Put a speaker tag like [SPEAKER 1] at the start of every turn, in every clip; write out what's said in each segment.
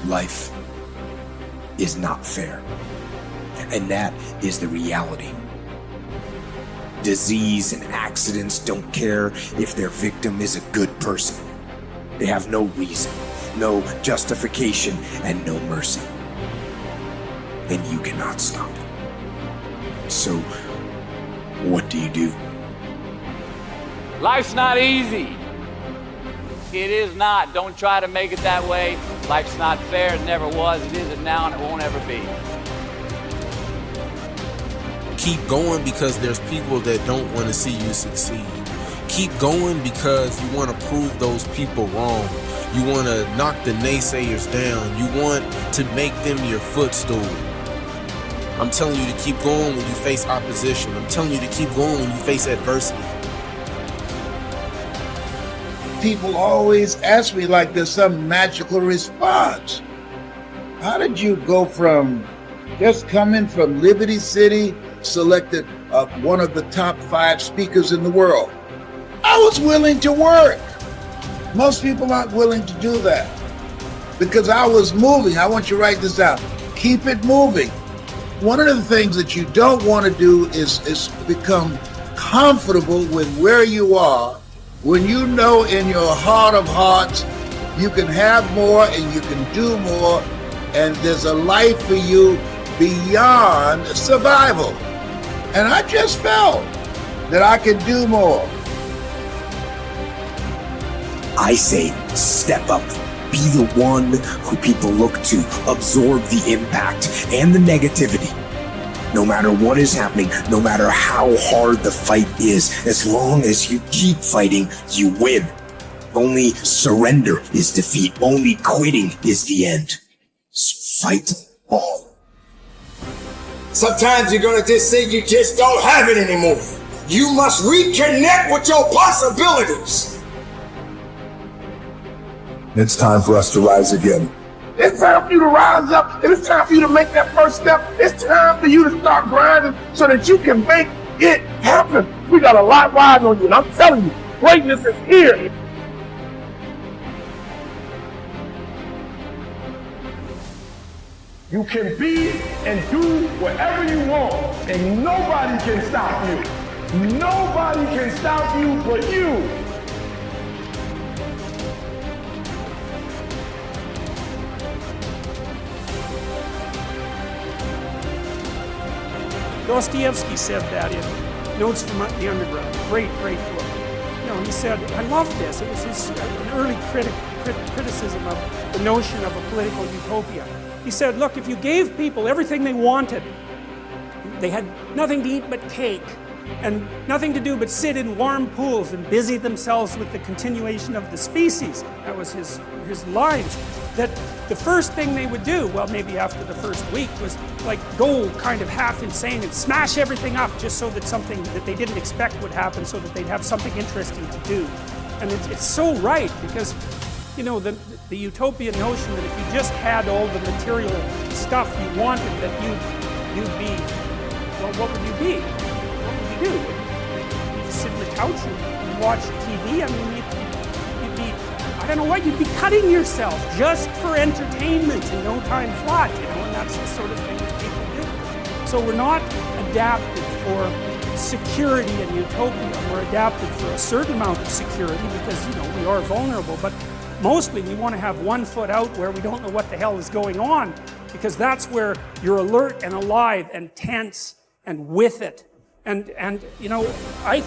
[SPEAKER 1] Life is not fair. And that is the reality. Disease and accidents don't care if their victim is a good person. They have no reason, no justification, and no mercy. And you cannot stop it. So, what do you do?
[SPEAKER 2] Life's not easy. It is not. Don't try to make it that way. Life's not fair. It never was. It isn't now, and it won't ever be.
[SPEAKER 3] Keep going because there's people that don't want to see you succeed. Keep going because you want to prove those people wrong. You want to knock the naysayers down. You want to make them your footstool. I'm telling you to keep going when you face opposition. I'm telling you to keep going when you face adversity.
[SPEAKER 4] People always ask me like there's some magical response. How did you go from just coming from Liberty City, selected one of the top 5 speakers in the world? I was willing to work. Most people aren't willing to do that because I was moving. I want you to write this down. Keep it moving. One of the things that you don't want to do is become comfortable with where you are when you know in your heart of hearts you can have more and you can do more, and there's a life for you beyond survival. And I just felt that I could do more.
[SPEAKER 1] I say step up. Be the one who people look to. Absorb the impact and the negativity. No matter what is happening, no matter how hard the fight is, as long as you keep fighting, you win. Only surrender is defeat. Only quitting is the end. So fight on.
[SPEAKER 5] Sometimes you're gonna just say you just don't have it anymore. You must reconnect with your possibilities.
[SPEAKER 6] It's time for us to rise again.
[SPEAKER 7] It's time for you to rise up, and it's time for you to make that first step. It's time for you to start grinding so that you can make it happen. We got a lot riding on you, and I'm telling you, greatness is here. You can be and do whatever you want, and nobody can stop you. Nobody can stop you but you.
[SPEAKER 8] Dostoevsky said that in Notes from the Underground. Great book. You know, he said, I love this. It was his an early criticism of the notion of a political utopia. He said, look, if you gave people everything they wanted, they had nothing to eat but cake, and nothing to do but sit in warm pools and busy themselves with the continuation of the species. That was his lines. That the first thing they would do, well, maybe after the first week, was like go kind of half insane and smash everything up just so that something that they didn't expect would happen, so that they'd have something interesting to do. And it's so right, because you know, the utopian notion that if you just had all the material stuff you wanted, that you'd be, well, what would you be? What would you do? You'd just sit on the couch and watch TV? I mean, you'd be, I don't know what, you'd be cutting yourself just for entertainment and no time flat, you know, and that's the sort of thing that people do. So we're not adapted for security and utopia. We're adapted for a certain amount of security because, you know, we are vulnerable, but mostly we want to have one foot out where we don't know what the hell is going on, because that's where you're alert and alive and tense and with it. And you know, I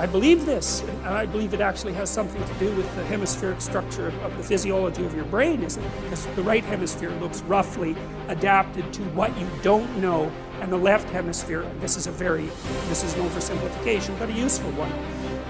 [SPEAKER 8] believe this, and I believe it actually has something to do with the hemispheric structure of the physiology of your brain, is it? Because the right hemisphere looks roughly adapted to what you don't know, and the left hemisphere, and this is an oversimplification, but a useful one,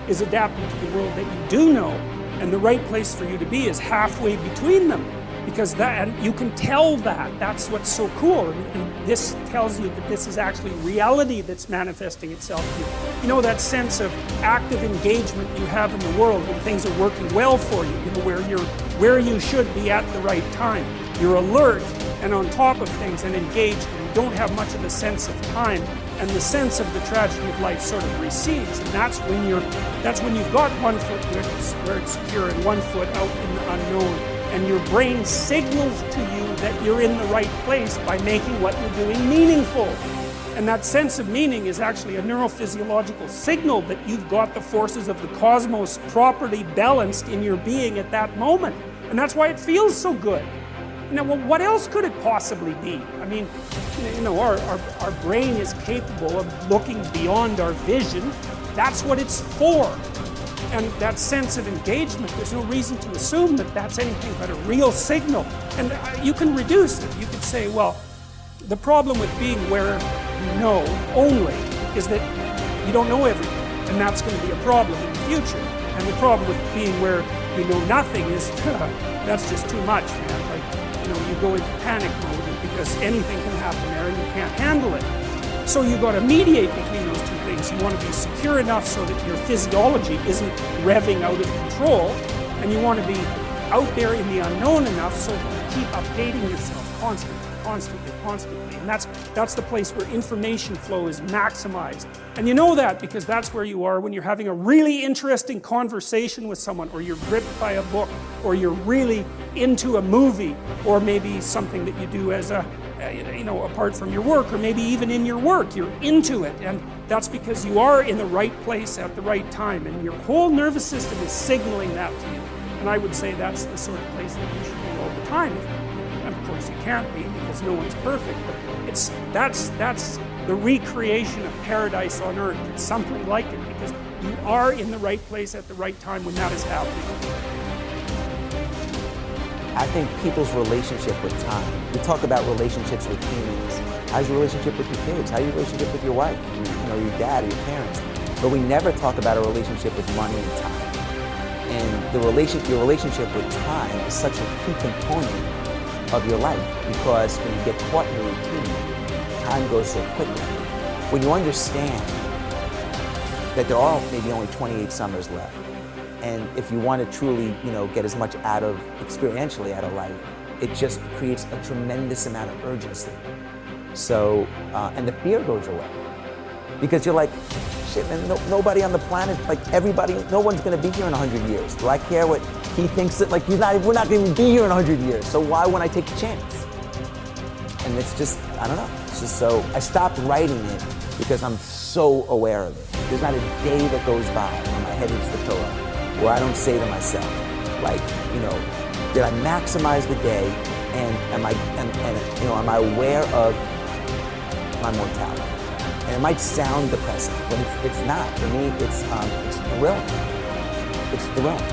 [SPEAKER 8] is adapted to the world that you do know. And the right place for you to be is halfway between them, because and you can tell that. That's what's so cool. And this tells you that this is actually reality that's manifesting itself to you. You know, that sense of active engagement you have in the world when things are working well for you, you know, where you should be at the right time. You're alert and on top of things and engaged, and you don't have much of a sense of time. And the sense of the tragedy of life sort of recedes, and that's when you've got one foot where it's secure and one foot out in the unknown. And your brain signals to you that you're in the right place by making what you're doing meaningful. And that sense of meaning is actually a neurophysiological signal that you've got the forces of the cosmos properly balanced in your being at that moment. And that's why it feels so good. Now, well, what else could it possibly be? I mean, our brain is capable of looking beyond our vision. That's what it's for. And that sense of engagement, there's no reason to assume that that's anything but a real signal. And you can reduce it. You could say, well, the problem with being where you know only is that you don't know everything. And that's going to be a problem in the future. And the problem with being where you know nothing is, that's just too much, man. You go into panic mode because anything can happen there and you can't handle it. So you've got to mediate between those two things. You want to be secure enough so that your physiology isn't revving out of control, and you want to be out there in the unknown enough so that you keep updating yourself constantly. And that's the place where information flow is maximized. And you know that because that's where you are when you're having a really interesting conversation with someone, or you're gripped by a book, or you're really into a movie, or maybe something that you do as apart from your work, or maybe even in your work, you're into it. And that's because you are in the right place at the right time, and your whole nervous system is signaling that to you. And I would say that's the sort of place that you should be all the time. And of course you can't be because no one's perfect, but that's the recreation of paradise on earth. It's something like it because you are in the right place at the right time when that is happening.
[SPEAKER 9] I think people's relationship with time. We talk about relationships with humans. How's your relationship with your kids? How's your relationship with your wife? Your dad or your parents? But we never talk about a relationship with money and time. And your relationship with time is such a key component of your life, because when you get caught in a routine, time goes so quickly. When you understand that there are maybe only 28 summers left, and if you want to truly, get as much experientially out of life, it just creates a tremendous amount of urgency. So, and the fear goes away. Because you're like, shit, man, nobody on the planet, no one's going to be here in 100 years. Do I care what he thinks that, we're not going to be here in 100 years, so why would I take a chance? And it's just, I don't know, it's just so, I stopped writing it because I'm so aware of it. There's not a day that goes by when my head hits the pillow where I don't say to myself, did I maximize the day, and am I aware of my mortality? And it might sound depressing, but it's not. For me, it's thrilling. It's thrilling.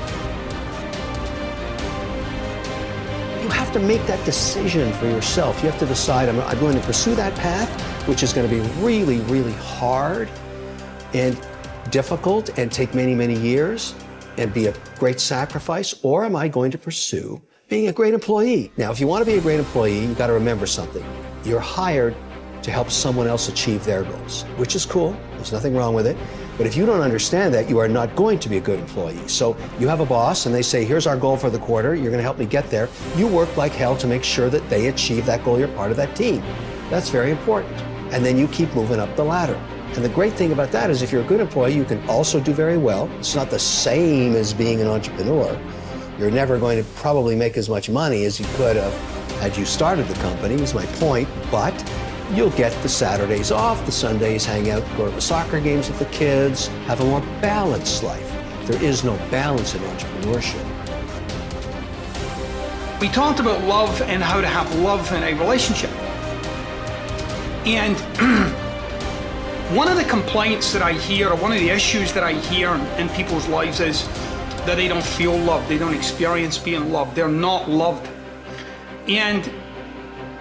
[SPEAKER 10] You have to make that decision for yourself. You have to decide, I'm going to pursue that path, which is going to be really, really hard and difficult and take many, many years and be a great sacrifice, or am I going to pursue being a great employee? Now, if you want to be a great employee, you've got to remember something. You're hired to help someone else achieve their goals, which is cool. There's nothing wrong with it. But if you don't understand that, you are not going to be a good employee. So you have a boss and they say, here's our goal for the quarter. You're going to help me get there. You work like hell to make sure that they achieve that goal. You're part of that team. That's very important. And then you keep moving up the ladder. And the great thing about that is if you're a good employee, you can also do very well. It's not the same as being an entrepreneur. You're never going to probably make as much money as you could have had you started the company, is my point. But you'll get the Saturdays off, the Sundays hang out, go to the soccer games with the kids, have a more balanced life. There is no balance in entrepreneurship.
[SPEAKER 11] We talked about love and how to have love in a relationship. And one of the complaints that I hear, or one of the issues that I hear in people's lives is that they don't feel loved, they don't experience being loved, they're not loved. And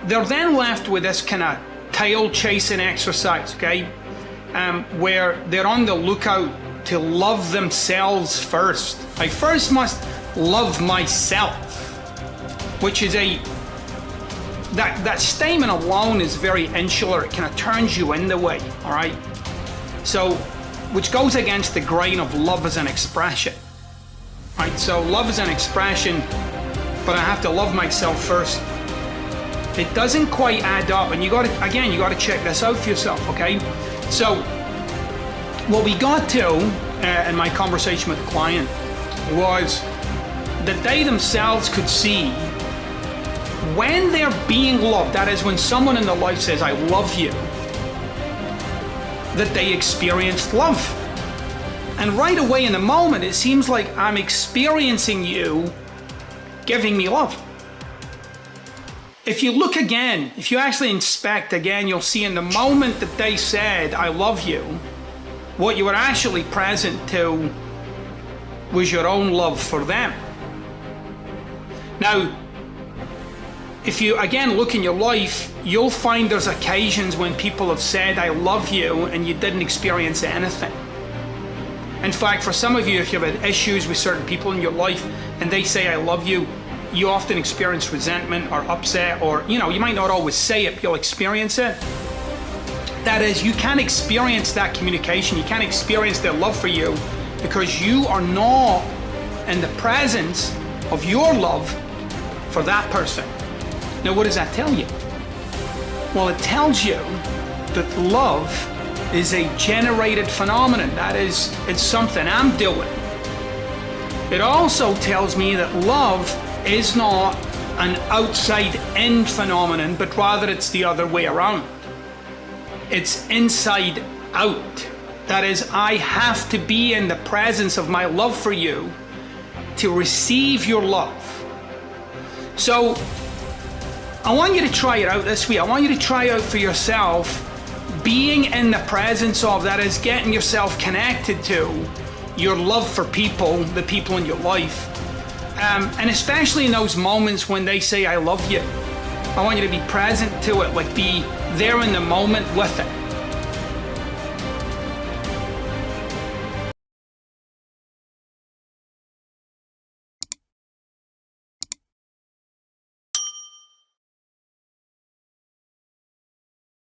[SPEAKER 11] they're then left with this kind of tail chasing exercise, okay? Where they're on the lookout to love themselves first. I first must love myself, which is that statement alone is very insular. It kind of turns you in the way, all right? So, which goes against the grain of love as an expression, right? So love is an expression, but I have to love myself first. It doesn't quite add up, and you got to check this out for yourself, okay? So, what we got to in my conversation with the client was that they themselves could see when they're being loved, that is, when someone in their life says, I love you, that they experienced love. And right away in the moment, it seems like I'm experiencing you giving me love. If you look again, if you actually inspect again, you'll see in the moment that they said, I love you, what you were actually present to was your own love for them. Now, if you again look in your life, you'll find there's occasions when people have said, I love you, and you didn't experience anything. In fact, for some of you, if you've had issues with certain people in your life and they say, I love you, you often experience resentment or upset, or, you might not always say it, but you'll experience it. That is, you can't experience that communication, you can't experience their love for you because you are not in the presence of your love for that person. Now, what does that tell you? Well, it tells you that love is a generated phenomenon. That is, it's something I'm doing. It also tells me that love is not an outside-in phenomenon, but rather it's the other way around. It's inside out. That is, I have to be in the presence of my love for you to receive your love. So, I want you to try it out this way. I want you to try out for yourself being in the presence of, that is, getting yourself connected to your love for people, the people in your life. And especially in those moments when they say, I love you. I want you to be present to it, like be there in the moment with it.